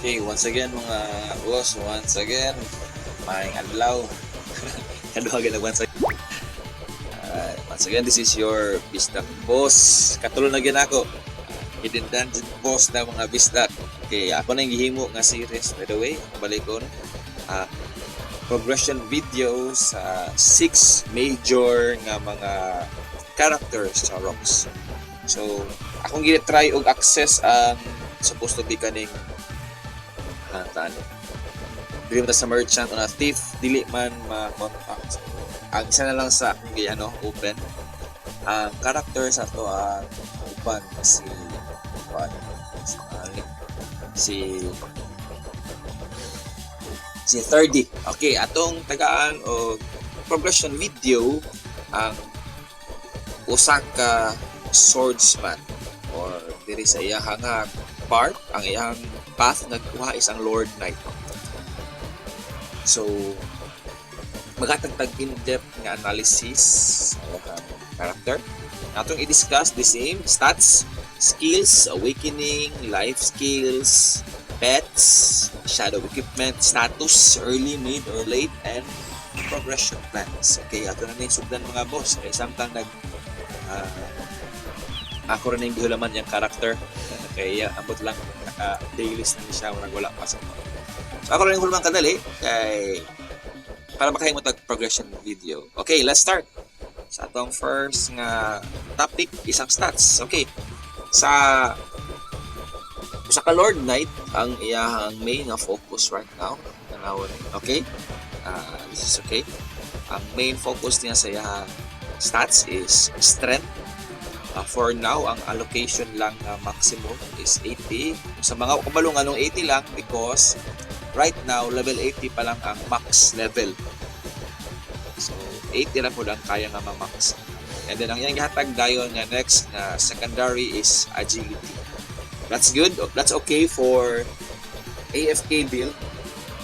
Okay, once again mga boss, once again, maayong adlaw. Kaduha gid once again. Once again, this is your Bisdak Boss. Katulo na gid ako. Hidden Dungeon Boss na mga Bisdak. Okay, ako na yung gihimo nga series, by the way. Balik ko progression videos sa 6 major nga mga characters sa Rocks. So, akong gina-try og access ang supposed to be kaning tano. Dili man ta sa merchant o na thief, dili man ma-contact. Ang isa na lang sa akong open ang character sa to ang uban si si 30. Okay, atong tagaan o progression video ang usa ka swordsman or diri sa iyang part, ang iyang path nagkuha is ang Lord Knight. So, magatagtag in-depth nga analysis sa character. Atong i-discuss the same stats, skills, awakening, life skills, pets, shadow equipment, status, early, mid, or late, and progression plans. Okay, ato na sugdan mga boss. Kaya samtang ako rin yung gihulaman yung character. Kaya ambot lang naka-daylist na siya wala pa sa mga. So ako rin yung hulaman kadali kay para makahimot ang progression video. Okay, let's start. Sa atong first nga topic, isang stats. Okay. Sa ka Lord Knight ang iyang main na focus right now. Okay? This is okay. Ang main focus niya sa iyang stats is strength. For now, ang allocation lang maximum is 80. Sa mga kumalong 80 lang because right now, level 80 pa lang ang max level. So, 80 lang po lang kaya nga ma-max. And then, ang iyang ihatag dayon nga next na secondary is agility. That's good. That's okay for AFK build.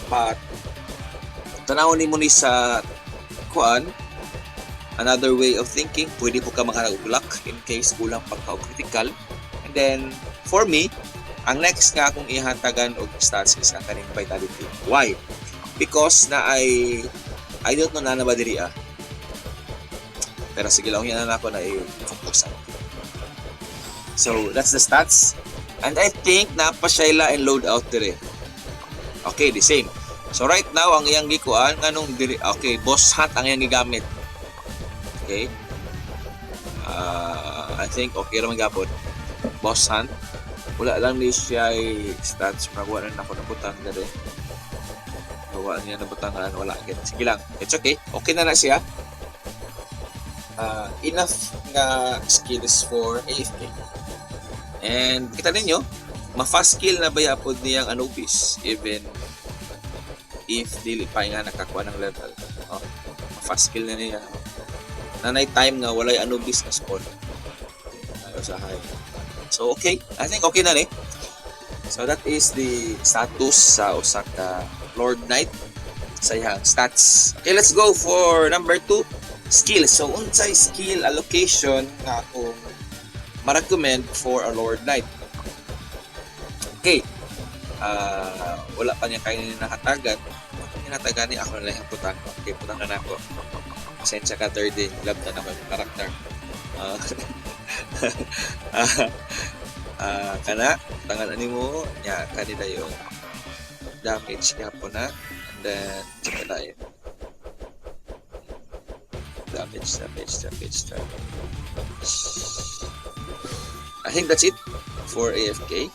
But, tanawon mo ni sa kuan, another way of thinking, pwede po ka makalag-luck in case kulang pagka-critical. And then, for me, ang next nga akong ihatagan og stats is ang kaning vitality. Why? Because I don't know na ba diri Pero sige lang yan na ako na i-focusan. So, that's the stats. And I think napasayla and loadout diri. Okay, the same. So, right now, ang iyang gikuan, anong diri? Okay, boss hunt ang iyang gigamit. Okay. I think okay naman gapon. Boss hunt. Wala lang ni siya stats. Magawa na ako nabutang na rin. Gawa niya nabutangan. Wala. Sige lang. It's okay. Okay na siya. Enough nga skills for AFK. And kita ninyo, ma-fast skill na ba yapod niyang Anubis even if dili pa nga nakakuha ng level. Ma-fast skill na niya. Nanay time nga walay Anubis na spawn. So okay, I think okay na ni. So that is the status sa usa ka Lord Knight sa iyang stats. Okay, let's go for number 2, skills. So unsay skill allocation nga akong ma-recommend for a Lord Knight. Okay. Wala pa niya kayo nakatagan. Hinatagan ni ako na lang putang. Okay, putang na ako. Pasensya ka 30, love na naman yung karakter. Kana, tangan ani mo, nya kanila yung damage kaya po na. And then, tsaka tayo. Damage. I think that's it for AFK.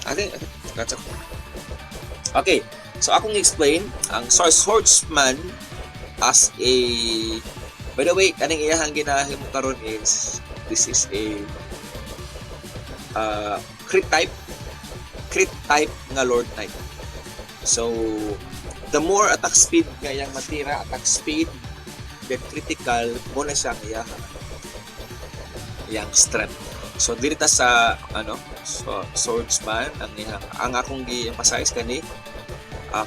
I think that's it. Okay. So, akong explain, ang swordsman as a... By the way, kaning iyahang ginahim mo karon is, this is a crit type nga Lord Knight. So, the more attack speed nga iyang matira, attack speed, the critical, muna siya iyang strength. So, dito sa, swordsman, ang akong gi-emphasize kani,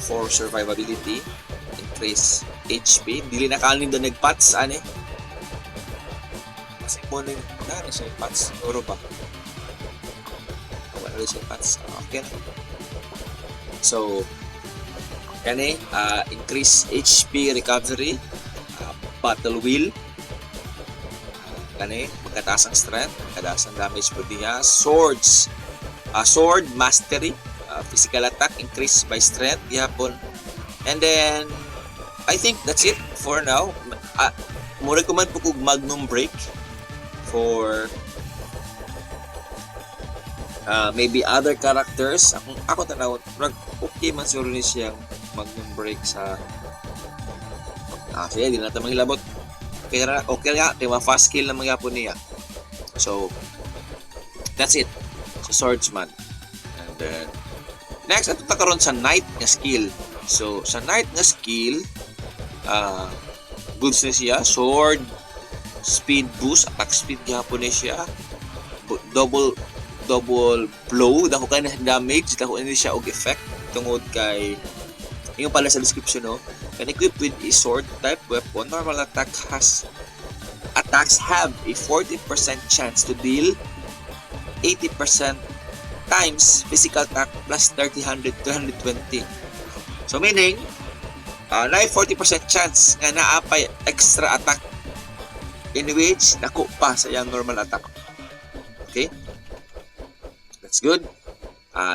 for survivability, increase HP, dili na kanin doon nagpats Kasi mo na siya pats. Siguro ba? Wala siya pats. Okay na. So, kani, increase HP recovery, battle wheel, kani, magkataas ang strength, magkataas ang damage po niya, swords, sword mastery, physical attack increased by strength, yapon. And then, I think that's it for now. Mura ko man po kung magnum break for maybe other characters. Ako tanaw, okay man siguro ni siyang magnum break sa sige, di natin manghilabot. Okay nga, kaya fast kill na mangyapon niya. So, that's it. So, swordsman. And then, next, ito karon sa knight nga skill. So, sa knight nga skill, goods na siya. Sword, speed boost, attack speed gyapon ni siya. Double blow, dako kay na damage, dako ni siya og effect tungod kay yung pala sa description, no? Can equip with a sword type weapon, normal attacks have a 40% chance to deal 80% times physical attack plus 300 220. So meaning, na 40% chance nga naapay extra attack in which dako pa sa iyang normal attack. Okay? That's good.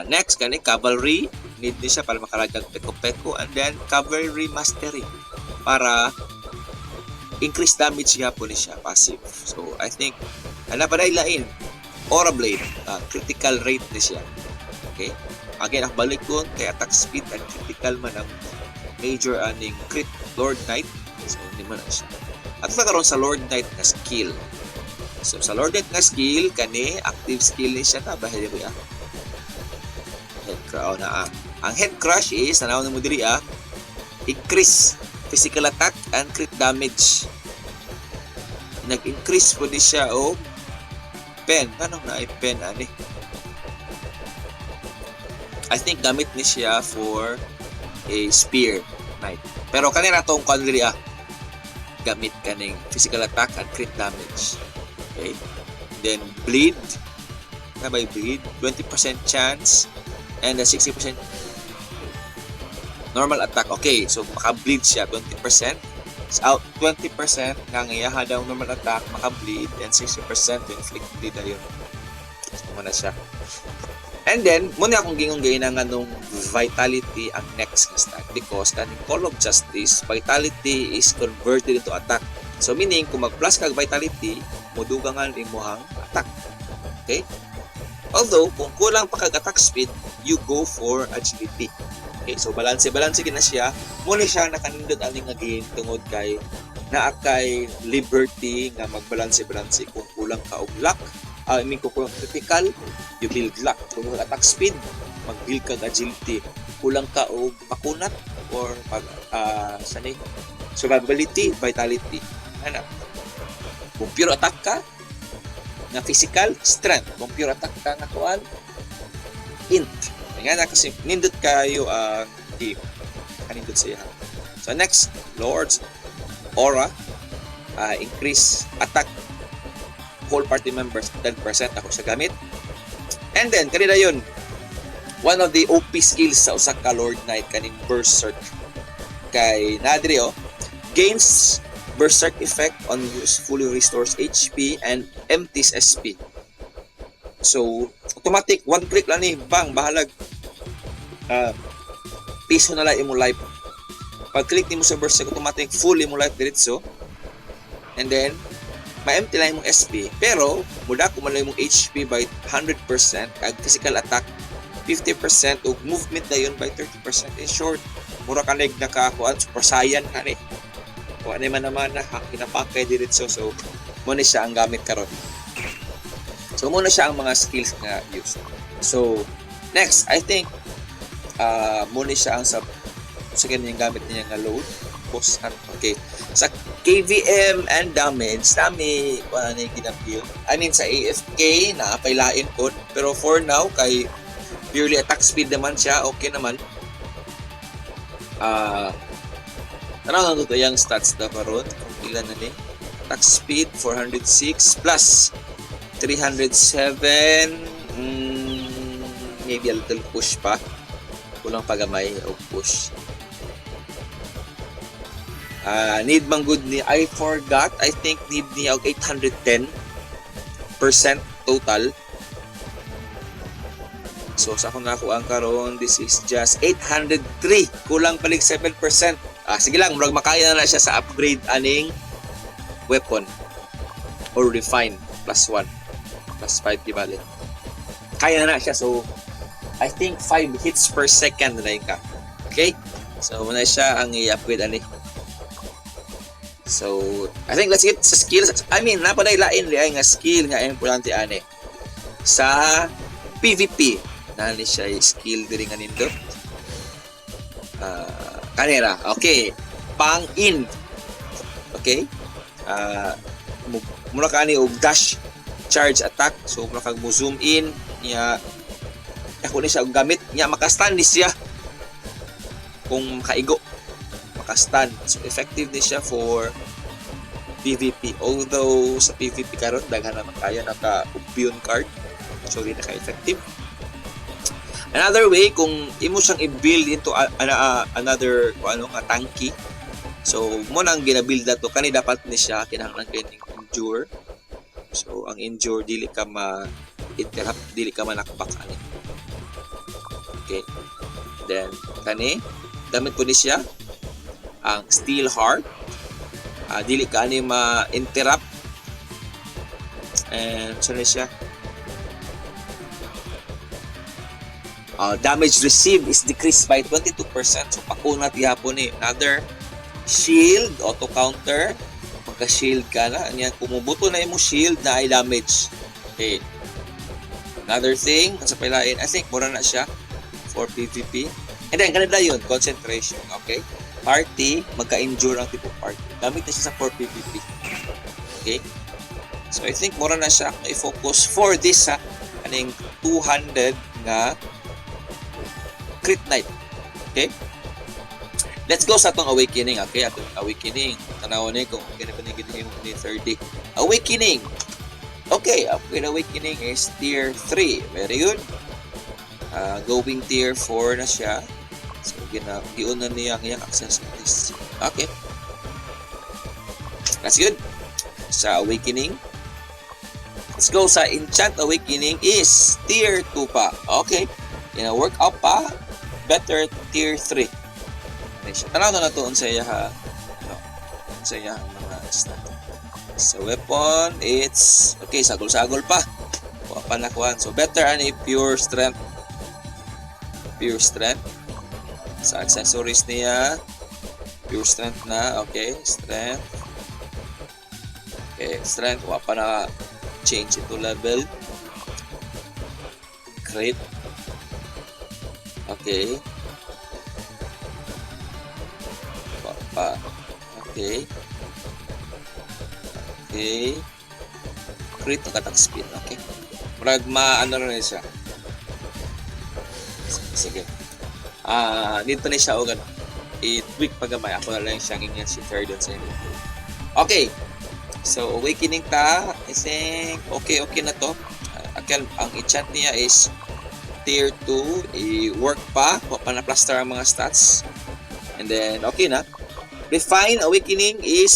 Next, kani cavalry. Need niya siya para makaragdag peko-peko. And then, cavalry mastery. Para increase damage siya po niya, passive. So, I think, pa na ilain. Aura Blade. Critical rate niya siya. Okay? Again, balik ko kay attack speed and critical man ang major aning crit Lord Knight. So, hindi man na siya. At karon sa Lord Knight na skill. So, sa Lord Knight na skill, kani, active skill niya siya na. Bahaya ba yan? Head crush na ang head crush is tanaw mo diri increase physical attack and crit damage. Nag-increase po di siya o pen. Anong na pen ani? I think gamit ni siya for a spear knight. Pero kanina tong kan diri gamit kaning physical attack and crit damage. Okay? Then bleed. Sabay bleed, 20% chance and a 60% normal attack. Okay, so maka-bleed siya 20%. So, 20% nga ngayaha daw normal attack, maka-bleed, and 60% to inflict bleed ayun. So, muna siya. And then, muna akong gingong na nga nung vitality ang next stat because kaning Call of Justice, vitality is converted into attack. So, meaning, kung mag-plus kag vitality, mudugangan imuhang attack. Okay? Although, kung kulang pa kag attack speed, you go for agility. Okay, so balance gina siya. Muna siya nakanindot aning nga game tungod kay naa kay liberty nga magbalance kung kulang ka og luck. Kung kulang critical, you build luck. Kung attack speed, mag-build kag agility. Kulang ka og pakunat or survivability, vitality. Ano? Kung pure attack ka, na physical, strength. Kung pure attack ka nga kuan, int. Nga na kasi nindot kayo ang game. Kanindot siya. So next, Lord's Aura. Increase attack whole party members 10% ako sa gamit. And then, kanina yun, one of the OP skills sa usa ka Lord Knight kaning Berserk. Kay Nadri gains Berserk effect on use fully restores HP and empties SP. So, automatic, one click lang ni, bang, bahalag. Piso na lang imo life. Pag click ni mo sa Berserk, automatic, full imo life diretso. And then, ma-empty lang imong SP. Pero, muda ko man lang imong HP by 100%, ag physical attack 50%, ug movement na yun by 30%. In short, mura ka nakakuan, super saiyan ka ni. Kung ano man na, kinapakay diretso. So, muna siya ang gamit karon. So, muna siya ang mga skills na used. So, next, I think, muna siya ang sa ganyan gamit niya nga load. Okay. Sa KVM and damage, dami, wala na yung ginapil. I mean, sa AFK, napailain ko. Pero for now, kay purely attack speed naman siya, okay naman. Tanaw na ito yung stats na karon. Kung ilan na din. attack speed 406 plus 307. Maybe a little push pa. Kulang pagamay o push. Need man good ni I forgot. I think need niya og 810% total. So sa akong nakuha karon, this is just 803. Kulang palig 7%. Sige lang, murag makaya na siya sa upgrade aning weapon or refine plus 1 plus 5 kibali. Kaya na siya, so I think 5 hits per second na ka. Okay? So muna siya ang i-upgrade ani. So I think that's it sa skills. I mean, napaday lain li nga skill nga importante ani sa PVP. Nani siya skill diri nga nindo. Kanira. Okay. Pang in. Okay? Muna ka ni og dash charge attack. So muna kag mo zoom in niya. Ako ni siya og gamit niya maka-stun ni siya. Kung makaigo maka-stun. So effective ni siya for PVP. Although sa PVP karon daghan naman kaya naka-Ubion card. So di naka-effective. Another way, kung imo siyang i-build into another nga tanky. So mo nang gina-build na to, kani dapat ni siya kinahanglan kay endure. So ang endure dili ka ma-interrupt, dili ka manakpak ani. Okay. Then kani gamit ko ni siya ang Steel Heart. Dili ka ani ma-interrupt. And so ni siya damage received is decreased by 22%. So pakunat gihapon ni another shield auto counter. Pagka shield ka na anya kumubuto na imo shield na ay damage. Okay. Another thing sa pailain, I think mura na siya for PVP. And then kanila yun, concentration. Okay. Party, magka-endure ang tipo party. Gamit na siya sa for PVP. Okay. So I think mura na siya i-focus for this aning 200 nga Crit Knight. Okay? Let's go sa atong Awakening. Okay, atong Awakening. Tanawon ni kung ginabanigin ni 30. Awakening. Okay, upgrade Awakening is tier 3. Very good. Going tier 4 na siya. So, giunan niya ang iyang accessories. Okay. That's good. Sa Awakening. Let's go sa Enchant Awakening is tier 2 pa. Okay. Work up pa. Better tier 3. Tanaw na to sa iya sa iya mga stat. Sa weapon, it's okay, sagol-sagol pa. Kuha pa nakuhan. So better ani pure strength. Pure strength. Sa accessories niya, pure strength na. Okay, strength. Okay, strength. Kuha pa na change ito level. Crit. Okay. Papa. Okay. Okay. Crit ang attack speed. Okay. Murag ano na siya. Sige. Dito na siya o gano'n. I-tweak pagamay. Ako na lang siyang ingyan si third on sa inyo. Okay. So, Awakening ta. I think okay na to. Ang enchant niya is tier 2, i-work pa na-plaster ang mga stats. And then, okay na. Refine Awakening is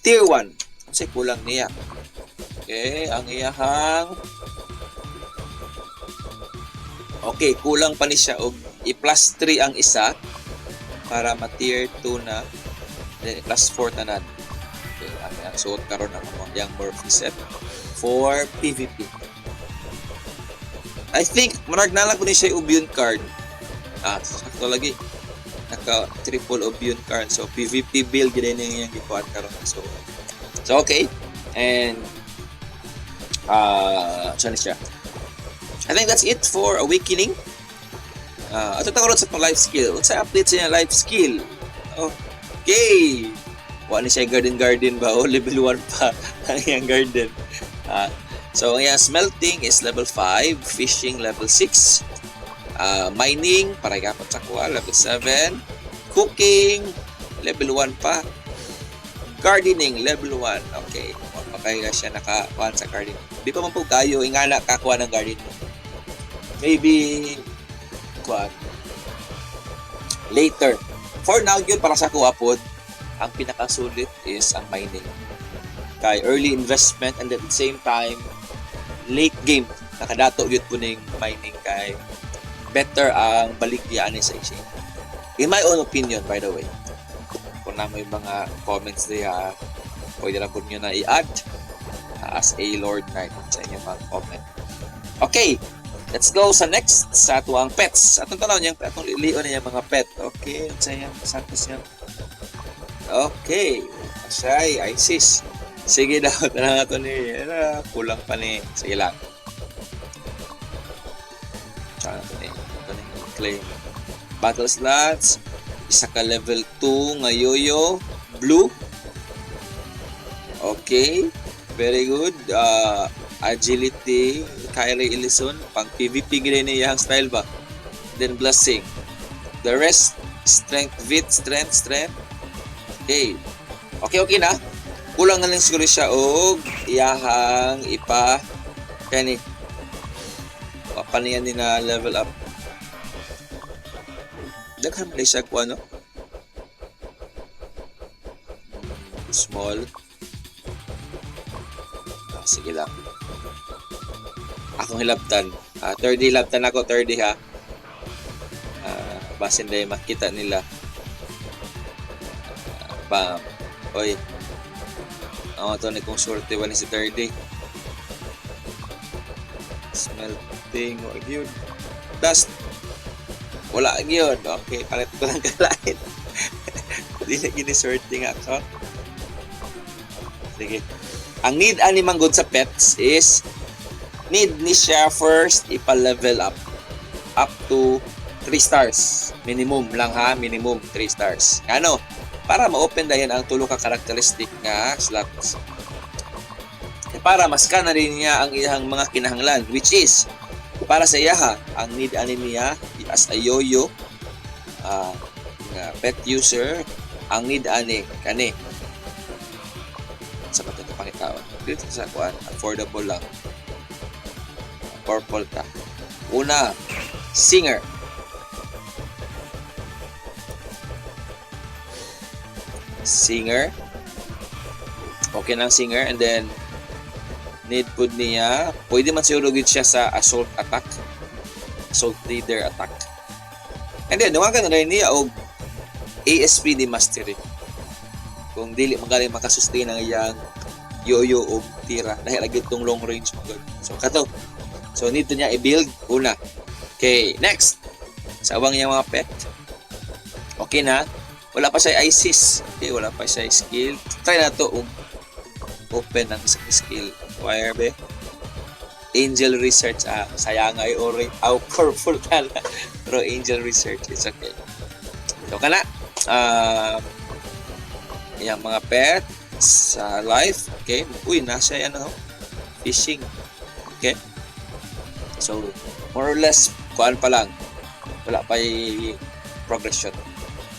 tier 1. Kasi kulang niya. Okay, ang iyahang okay, kulang pa ni siya og i-plus 3 ang isa para ma-tier 2 na. Then, plus 4 tanan. Okay, ang suot karon ang yung Murphy set for PVP. I think marag na lang ko ni siya Ubion card. Sakto lagi. Naka triple Ubion card. So PVP build gid ni yang gikuan karon. So okay. And saan siya? I think that's it for Awakening. Ato ta karon sa tong life skill. Unsa update sa life skill? Okay. Wa ni siya garden ba o level 1 pa ang iyang garden. So, ang smelting is level 5, fishing level 6, mining, para kapat sa kuha, level 7, cooking, level 1 pa, Gardening, level 1. Okay. Mapakaya siya nakakuha sa gardening. Di pa man po kayo, ingana kakuha ng gardening. Maybe, kuha. Later. For now, yun para sa kuha po, ang pinakasulit is ang mining. Kay early investment and at the same time, late game. Nakadato yun po ng mining kay better ang baligyan ni sa exchange. In my own opinion, by the way. Kung na may mga comments diya, pwede lang po nyo na i-add as a Lord Knight sa inyong mga comment. Okay, let's go sa next sa tuwang pets. Atong tanaw niya, atong lilion niya mga pet. Okay, sayang, santos yan. Okay, asay, Isis. Sige daw, tanang ito ni, kulang pa ni, sige lang. Saan ito ni, claim. Battle slots, isa ka level 2 nga yoyo, blue. Okay, very good. Agility, Kyrie Ellison, pang PvP gina niya ang style ba? Then blessing. The rest, strength, strength. Okay. Okay na. Kulang na lang siguro siya og iyahang ipa kani. Papaniyan din na level up. Daghan man siya ko ano? Small. Sige lang. Akong hilabtan. 30 hilabtan ako, 30 ha. Basin dahil makita nila. Bam. Oy. Ang ito na kong surte wala si 30. Smelting. Wala yun. Dust. Wala yun. Okay. Palit ko lang kalain. Hindi na gini-sorting ako. Sige. Ang need ani manggod sa pets is need ni siya first ipa-level up to 3 stars. Minimum lang ha, minimum 3 stars. Ano? Para ma-open dayon ang tulo ka characteristic nga slots. Para maska na rin niya ang iyang mga kinahanglan, which is para sa iyaha ang need ani niya as a yoyo nga pet user, ang need ani kani sa mga pangitaon. Dito sa kuan, affordable lang. Purple ka. Una, singer. Singer. Okay na ang singer. And then, need po niya, pwede man siguro gid siya sa assault attack. Assault leader attack. And then, nawagan na rin niya og ASP di mastery. Kung dili magaling makasustain ang iyang yoyo o tira dahil lagi itong long range mo. So kato. So need to niya i-build una. Okay, next. Sa awang niyang mga pet. Okay na. Wala pa siya ISIS. Okay, wala pa siya skill. Try na to open ang isang skill. Acquire be. Angel research. Sayang ay ori. Purple ka na. Pero angel research is okay. So kana. Yung mga pet sa life, okay? Uy, nasa yan fishing. Okay? So, more or less, kuhaan pa lang. Wala pa yung progression.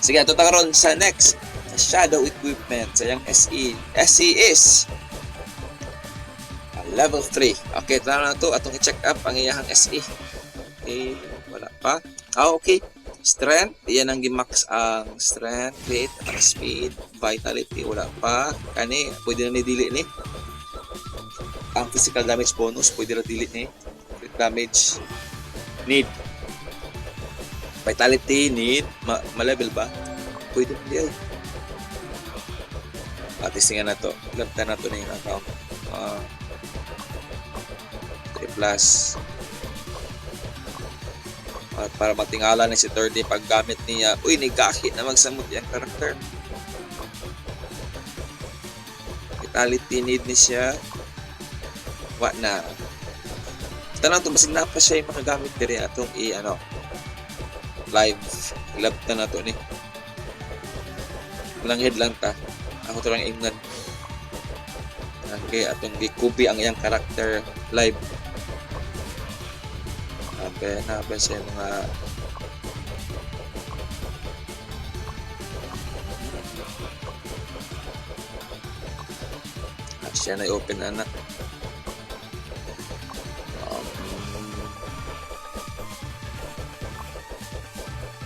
Sige, ito karon sa next. Sa shadow equipment, sa yung SE. SE is level 3. Okay, tara na ito. Atong i-check up ang iyahang SE. Okay, wala pa. Okay. Strength, yan ang gimax ang strength, weight, ang speed, vitality, wala pa. Kani, pwede na ni-delete ni. Ang physical damage bonus, pwede na delete ni. Crit damage, need. Vitality, need. Ma-level ba? Pwede na di ay. Testingan na to. Lagtan na to na yung account. 3 plus. At para matingala ni si 30 paggamit niya, uy, nagkakit na magsamot yung karakter. Vitality need ni siya. Wa na. Tanang to, basig na pa siya yung makagamit diri atong live. Ilabta na to ni. Walang head lang ta. Ako to lang ingnan. Okay, atong gikubi ang iyang karakter live. Nabe siya mga Siya na open anak.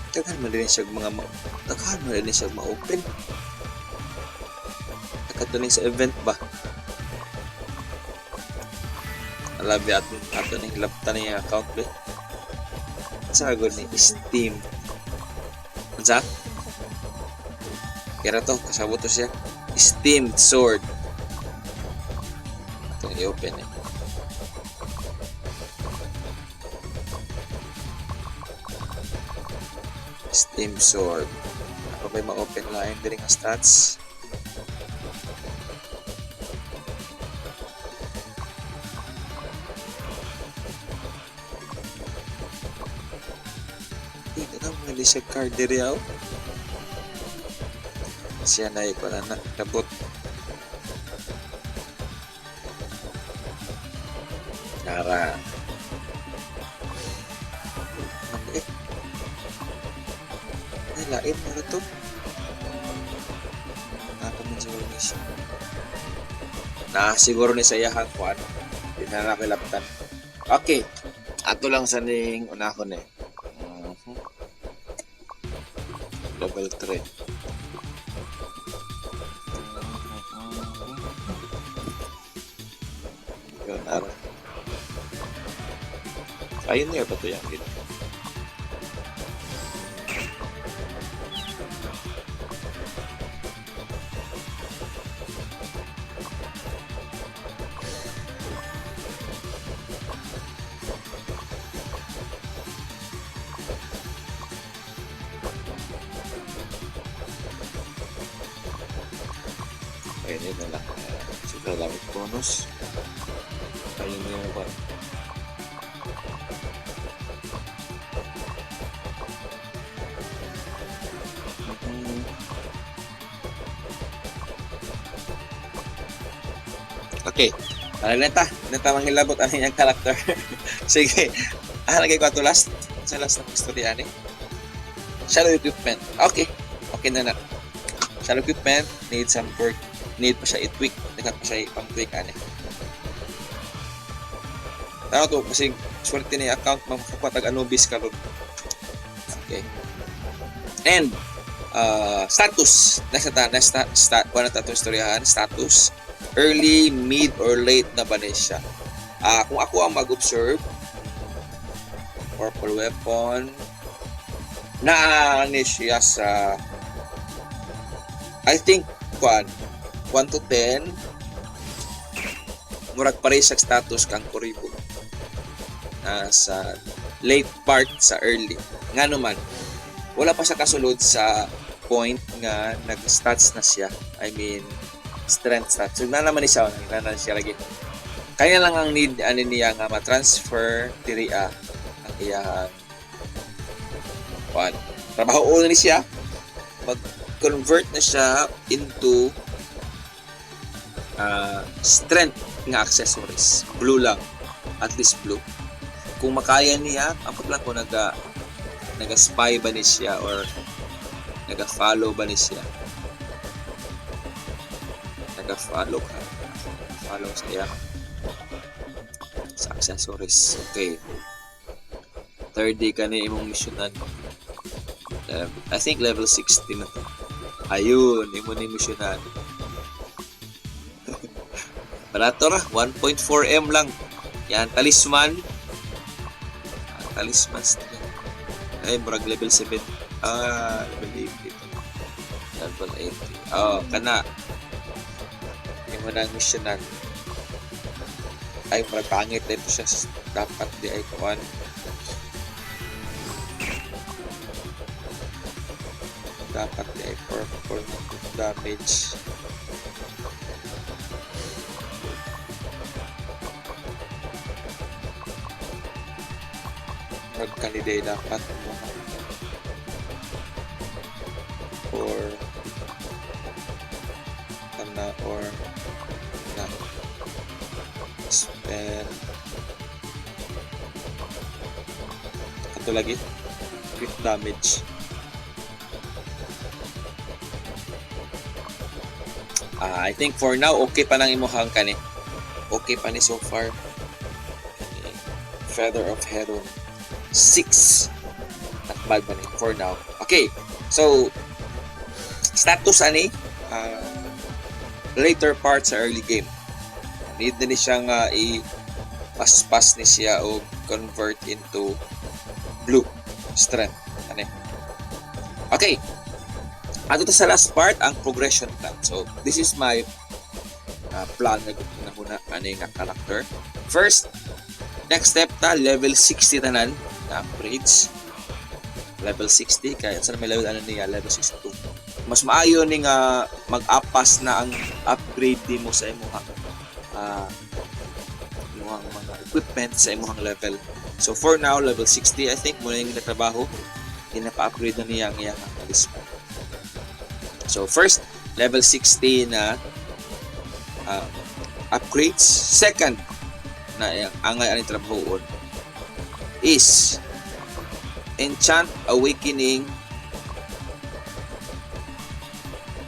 Daghan man din siya ma-open. Nakatuning sa event ba? Alabi ato ning lapta niya account ba? Sa agad ni Steam. Unsa? Kaya to, kasabot to siya. Steamed Sword. Itong i-open eh. Steam Sword. Ako ba'y ma-open line din ang stats? Hindi na mga siya card diri yaw. Siya na ikaw na nakabot. Nara. Lain mo na to. Nakaman siguro ni sayahang kuan. Hindi na nakilaptan. Okay. Ato lang sa ning unahon eh. Level 3. Yun, ara. Ayun nga ba ito yan? Ayun na lang. Super lamit bonus. Ayun na yung ba? Okay. Neta manghilabot ang inyong karakter. Sige. Lagay ko ito last. Sa last ng istorya ni. Shadow equipment. Okay. Okay na. Shadow equipment need some work. Need pa siya i-tweak. Nakat pa siya i-pang-tweak ani. Tao to kasi swerte ni account makapatag Anubis karon. Okay. And status. Next kuha na tatong istoryahan. Status. Early, mid, or late na ba niya siya? Kung ako ang mag-observe, purple weapon, na siya sa I think 1 to 10 murag pare sa status kang Kuribo sa late part sa early nga naman wala pa sa kasulod sa point nga nag-stats na siya, I mean strength stats, so na naman siya lagi kaya lang ang need niya nga ma-transfer diri ang iyang trabaho ni siya mag-convert na siya into strength nga accessories. Blue lang. At least blue. Kung makaya niya, apat lang kung naga-spy ba ni siya or naga-follow ba ni siya. Naga-follow ka. Follow siya. Sa accessories. Okay. 3D ka na imong missionan. I think level 60 na to. Ayun, imo ni missionan. Barato ra, 1.4M lang. Yan, talisman. Talisman string. Ay, murag level 7. Level 80 ito. Level 80. Kana. Yung mo nang missionan. Ay, murag pangit na ito siya. Dapat di ay kuhan. Dapat di ay 4 damage. Mag-candidate dapat mo or na spend ito lagi crit damage I think for now okay pa nang imuhang kani. Okay pa ni so far. Feather of Heron 6. Not bad ba ni for now. Okay. So status ani later part sa early game. Need na ni siya nga i-paspas ni siya o convert into blue strength. Ano? Okay. Ato ta sa last part ang progression plan. So this is my plan na muna ani nga character. First, next step ta level 60 tanan na upgrades. Level 60 kaya sa may level ano niya level 62. Mas maayo ni nga mag-apas na ang upgrade din mo sa imong mga equipment sa imong level. So for now level 60 I think muna yung trabaho gina-upgrade na niya ang iyang talisman. So first level 60 na upgrades. Second na ang ang trabahoon is Enchant Awakening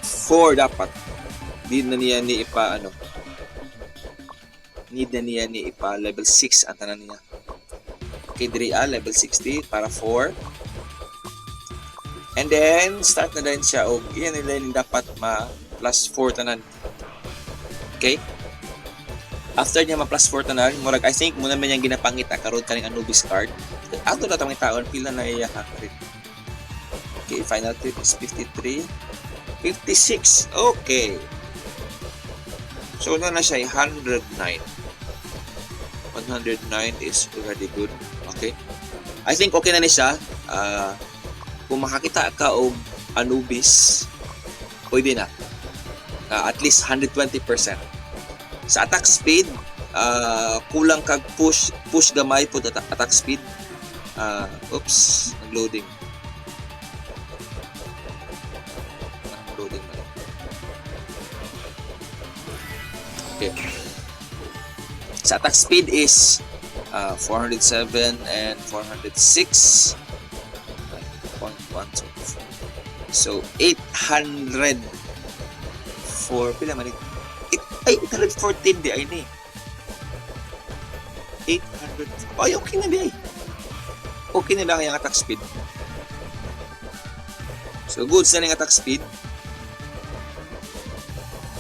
4 dapat. Need na niya ni ipa level 6 ang tanan niya. Okay, diri level 60 para 4. And then start na din siya og iyan nila dapat ma plus 4 tanan. Okay? After niya ma plus 4 tanan, murag I think muna man yang ginapangit karon kaning Anubis card. Ato na tamang taon pila na iya crit. Okay, final crit is 53. 56. Okay. So na siya 109. 109 is already good. Okay. I think okay na ni siya. Kung makakita ka og Anubis, pwede na. At least 120%. Sa attack speed, kulang kag push gamay po attack speed. Oops, nag-loading. Okay. Sa attack speed is 407 and 406. 0.1 so 800 for pila man ay 814 di ay ni 800 ay okay na di ay okay na lang yung attack speed. So good sa ning attack speed.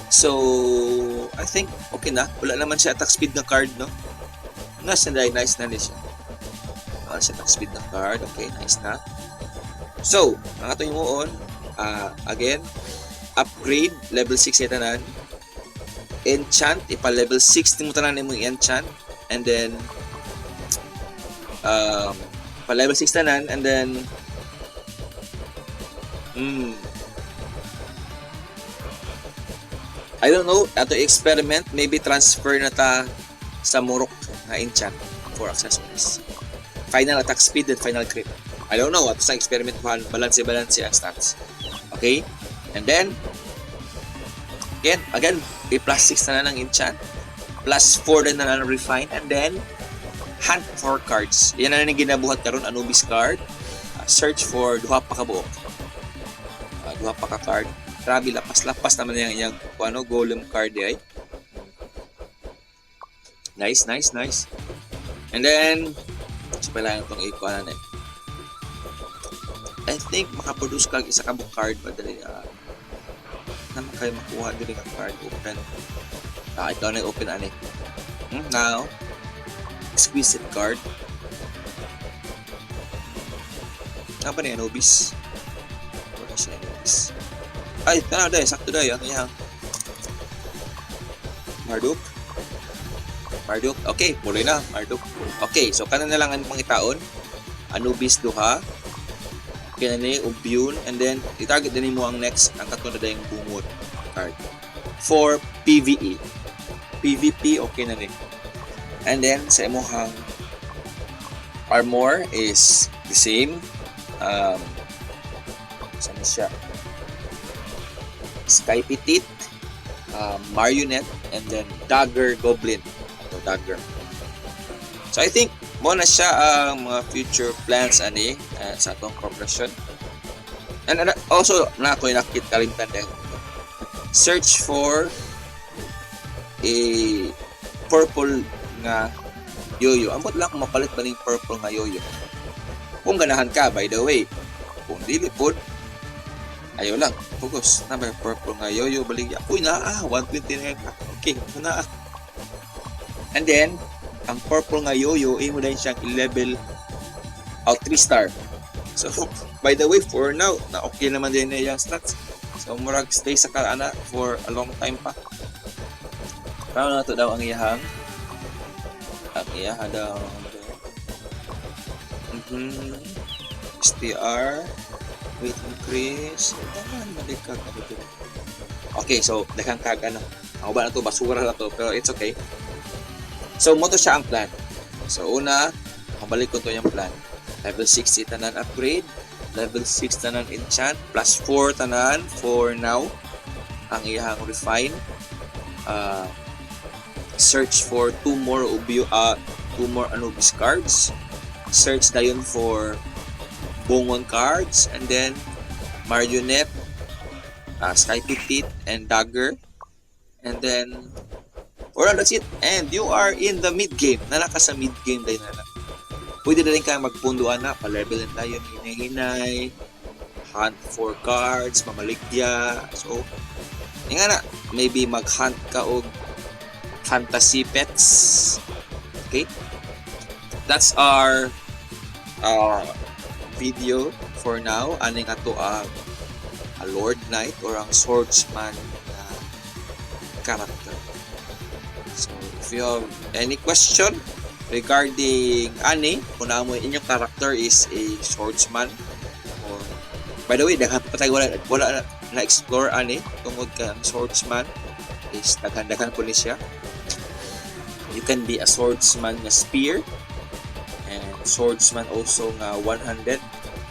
So I think okay na, wala naman siya attack speed na card, no? Nice na siya. Wala siya attack speed na card. Okay, nice na. So, ang ato yung muon, again, upgrade, level 6 yung tanan. Enchant, ipa-level 6 mo tanan yung enchant. And then, pa-level 6 tanan. And then, I don't know, ato experiment, maybe transfer na ta sa Murok na enchant for accessories. Final attack speed and final crit. I don't know, ato sa experiment balance ang stats. Okay? And then again, plus 6 na ng enchant, plus 4 na ng refine, and then hunt for cards. Yan na ginabuhat karon Anubis card. Search for duha pa ka buok. Duha pa ka card. Grabe, lapas naman yung golem card ay. Nice. And then, pala itong 8 na eh. I think makaproduce ka isa ka book card madali. Naman kayo makuha din ang card open. Ito na yung open ani. Now, exquisite card. Ano ba na yung Anubis? Wala siya Anubis. Ay, tanaw dahil, sakto dahil, ano yan? Marduk, okay, mulay na, Marduk. Okay, so kanan na lang ang mga taon, Anubis duha, okay na ni, Ubyun, and then, i-target din mo ang next, ang katulad na yung bungod card. For PvE. PvP, okay na ni. And then, sa imuhang armor is the same. Saan siya? Sky Petite, Marionette, and then Dagger Goblin. So, Dagger. So, I think, muna siya ang mga future plans ani sa atong progression. And also, na ako nakita kalimtan din. search for a purple nga yoyo. Ambot lang kung mapalit ba ning purple nga yoyo. Kung ganahan ka, by the way. Kung dili pod, ayaw lang. Focus. Na may purple nga yoyo. Baligya. Uy, 120 na ka. Okay, na. And then, ang purple nga yoyo, mo din siyang i-level out 3 star. So, by the way, for now, na okay naman din na yung stats. So, murag stay sa kaana for a long time pa. Paano na to daw ang iyahang? Ang iyaha daw. STR. Weight increase. Malikag. Okay, so, daghang kag ano. Ako ba na to? Basura na to. Pero it's okay. So, mo to siya ang plan. So, una, mabalik ko to yung plan. Level 60 tanan upgrade. Level 6 tanan enchant. Plus 4 tanan for now. Ang iyahang refine. Search for 2 more Anubis cards. Search dayon for Bongon cards. And then, Marionette, Sky Petite, and Dagger. And then, that's it. And you are in the mid-game. Nalaka sa mid-game dahil na. Pwede na rin kayo magpunduan na. Pa-level na tayo. Hinay-hinay. Hunt for cards. Mamaligya. So, yun nga na. Maybe mag-hunt ka o fantasy pets. Okay? That's our video for now. Aning ato a Lord Knight or ang Swordsman character. So, if you have any question regarding ani, kung na mo inyong character is a swordsman or by the way, daghan pa tayo wala na explore ani tungod ka swordsman is daghan po ni siya. You can be a swordsman nga spear and swordsman also nga one-handed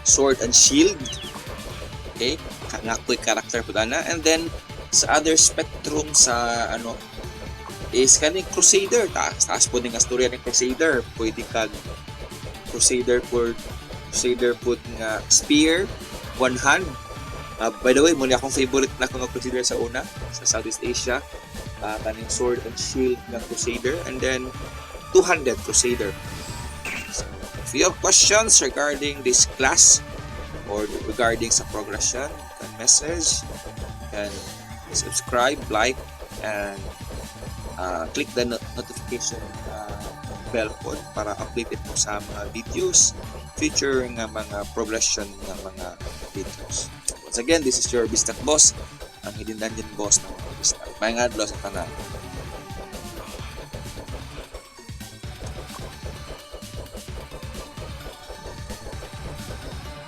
sword and shield. Okay? Kanaktoy character po na. And then sa other spectrum sa ano is kaning Crusader. Taas po din ang storya ng Crusader. Pwede kag Crusader po nga spear, one hand. By the way, muna akong favorite na akong Crusader sa una sa Southeast Asia. Kaning sword and shield ng Crusader. And then, two-handed Crusader. So, if you have questions regarding this class or regarding sa progression, you can message, and subscribe, like, and click the notification bell po para updated po sa mga videos, future nga mga progression ng mga videos. Once again, this is your Bistak Boss, ang Hidden Dungeon Boss ng mga Bistak. Mayang adlaw sa tanan.